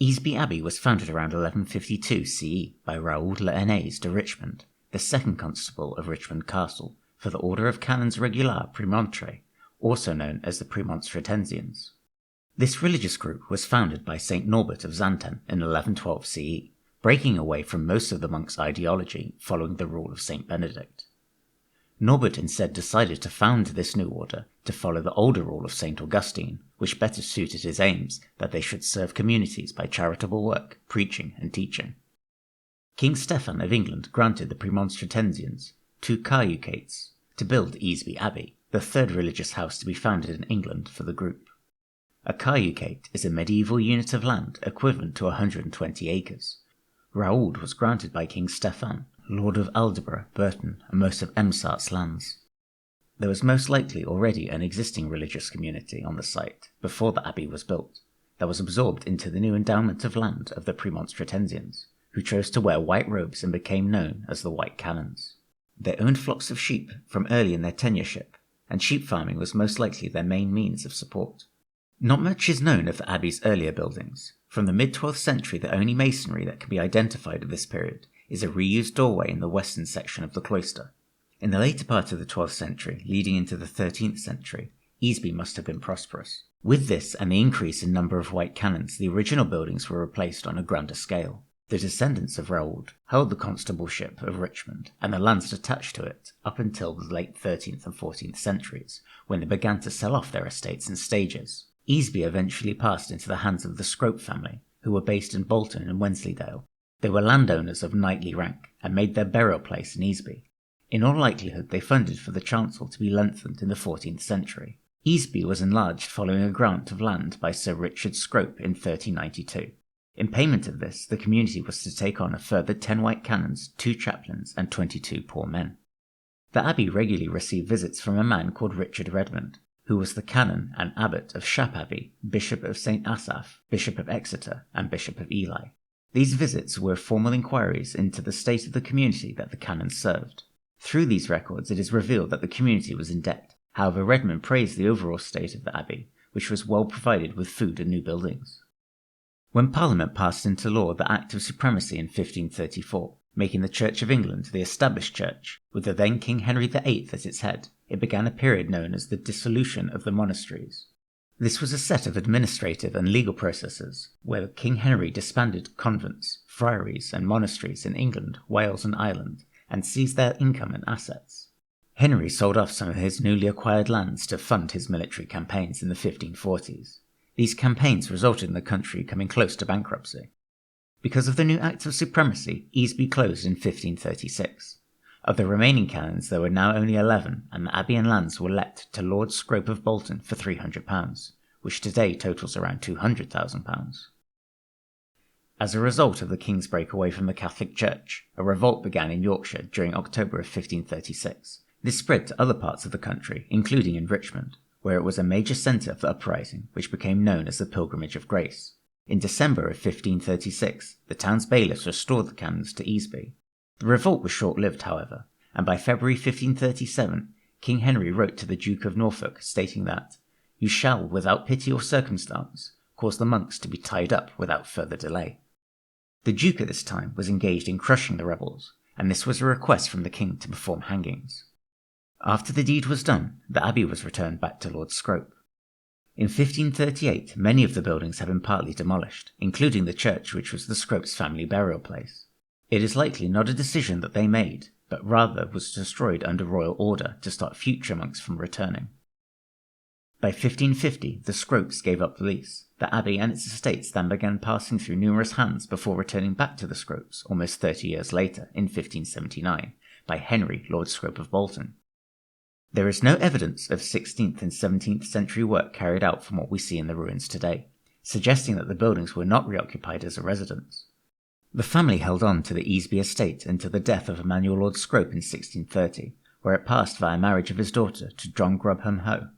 Easby Abbey was founded around 1152 CE by Raoul Leonnaise de Richmond, the second constable of Richmond Castle, for the order of Canons Regulares Premontre, also known as the Premonstratensians. This religious group was founded by Saint Norbert of Xanten in 1112 CE, breaking away from most of the monks' ideology following the rule of Saint Benedict. Norbert instead decided to found this new order to follow the older rule of Saint Augustine, which better suited his aims that they should serve communities by charitable work, preaching and teaching. King Stephen of England granted the Premonstratensians 2 carucates to build Easby Abbey, the third religious house to be founded in England for the group. A carucate is a medieval unit of land equivalent to 120 acres. Raoul was granted by King Stephen, Lord of Aldeborough, Burton, and most of Emsart's lands. There was most likely already an existing religious community on the site before the abbey was built, that was absorbed into the new endowment of land of the Premonstratensians, who chose to wear white robes and became known as the White Canons. They owned flocks of sheep from early in their tenureship, and sheep farming was most likely their main means of support. Not much is known of the abbey's earlier buildings. From the mid-12th century, the only masonry that can be identified of this period is a reused doorway in the western section of the cloister. In the later part of the 12th century, leading into the 13th century, Easby must have been prosperous. With this and the increase in number of white canons, the original buildings were replaced on a grander scale. The descendants of Raoul held the constableship of Richmond and the lands attached to it up until the late 13th and 14th centuries, when they began to sell off their estates in stages. Easby eventually passed into the hands of the Scrope family, who were based in Bolton and Wensleydale. They were landowners of knightly rank and made their burial place in Easby. In all likelihood, they funded for the chancel to be lengthened in the 14th century. Easby was enlarged following a grant of land by Sir Richard Scrope in 1392. In payment of this, the community was to take on a further 10 white canons, 2 chaplains, and 22 poor men. The abbey regularly received visits from a man called Richard Redmond, who was the canon and abbot of Shap Abbey, Bishop of St. Asaph, Bishop of Exeter, and Bishop of Ely. These visits were formal inquiries into the state of the community that the canons served. Through these records, it is revealed that the community was in debt. However, Redmond praised the overall state of the abbey, which was well provided with food and new buildings. When Parliament passed into law the Act of Supremacy in 1534, making the Church of England the established church, with the then King Henry VIII at its head, it began a period known as the dissolution of the monasteries. This was a set of administrative and legal processes where King Henry disbanded convents, friaries, and monasteries in England, Wales, and Ireland, and seized their income and assets. Henry sold off some of his newly acquired lands to fund his military campaigns in the 1540s. These campaigns resulted in the country coming close to bankruptcy. Because of the new Act of Supremacy, Easby closed in 1536. Of the remaining canons, there were now only 11, and the abbey and lands were let to Lord Scrope of Bolton for £300, which today totals around £200,000. As a result of the king's break away from the Catholic Church, a revolt began in Yorkshire during October of 1536. This spread to other parts of the country, including in Richmond, where it was a major centre of the uprising, which became known as the Pilgrimage of Grace. In December of 1536, the town's bailiffs restored the canons to Easby. The revolt was short-lived, however, and by February 1537, King Henry wrote to the Duke of Norfolk stating that, "You shall, without pity or circumstance, cause the monks to be tied up without further delay." The Duke at this time was engaged in crushing the rebels, and this was a request from the king to perform hangings. After the deed was done, the abbey was returned back to Lord Scrope. In 1538, many of the buildings had been partly demolished, including the church which was the Scropes' family burial place. It is likely not a decision that they made, but rather was destroyed under royal order to stop future monks from returning. By 1550, the Scropes gave up the lease. The abbey and its estates then began passing through numerous hands before returning back to the Scropes almost 30 years later, in 1579, by Henry, Lord Scrope of Bolton. There is no evidence of 16th and 17th century work carried out from what we see in the ruins today, suggesting that the buildings were not reoccupied as a residence. The family held on to the Easby estate until the death of Emmanuel Lord Scrope in 1630, where it passed via marriage of his daughter to John Grobham Hoe.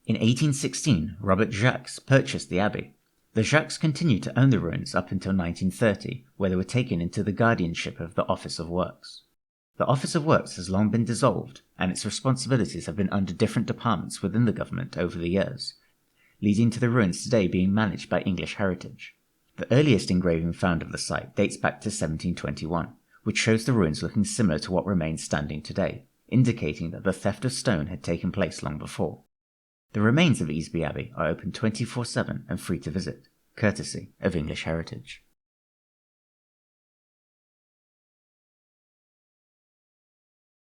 In 1816, Robert Jacques purchased the abbey. The Jacques continued to own the ruins up until 1930, where they were taken into the guardianship of the Office of Works. The Office of Works has long been dissolved, and its responsibilities have been under different departments within the government over the years, leading to the ruins today being managed by English Heritage. The earliest engraving found of the site dates back to 1721, which shows the ruins looking similar to what remains standing today, indicating that the theft of stone had taken place long before. The remains of Easby Abbey are open 24/7 and free to visit, courtesy of English Heritage.